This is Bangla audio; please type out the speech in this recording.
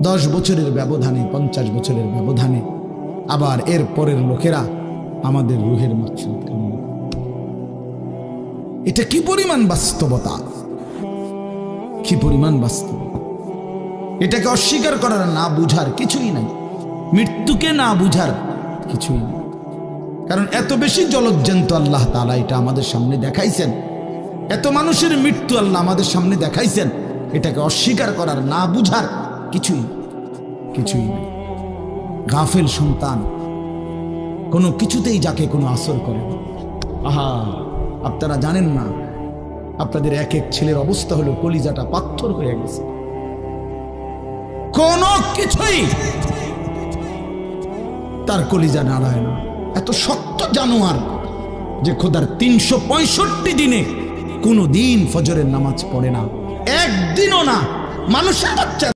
10 বছরের ব্যবধানে, 50 বছরের ব্যবধানে আবার এর পরের লোকেরা আমাদের রুহের মাগফিরাত কামনা করে। এটা কি পরিমাণ বাস্তবতা, কি পরিমাণ বাস্তব! এটাকে অস্বীকার করার, না বুঝার কিছুই নাই। মৃত্যুকে না বুঝার কিছুই নেই। কারণ এত বেশি জলজ্জান্ত আল্লাহ তাআলা এটা আমাদের সামনে দেখাইছেন, এত মানুষের মৃত্যু আল্লাহ আমাদের সামনে দেখাইছেন, এটাকে অস্বীকার করার, না বুঝার কিছুই কিছুই নেই। গাফেল সন্তান কোনো কিছুতেই যাকে কোনো আসর করে না। আহা, আপনারা জানেন না, আপনাদের এক এক ছেলের অবস্থা হলো কলিজাটা পাথর হয়ে গেছে। কোনো কিছুই তার কলিজা নাড়ায় না। এত শক্ত জানোয়ার যে খোদার 365 দিনে কোনো দিন ফজরের নামাজ পড়ে না, একদিনও না। মানুষের বাচ্চা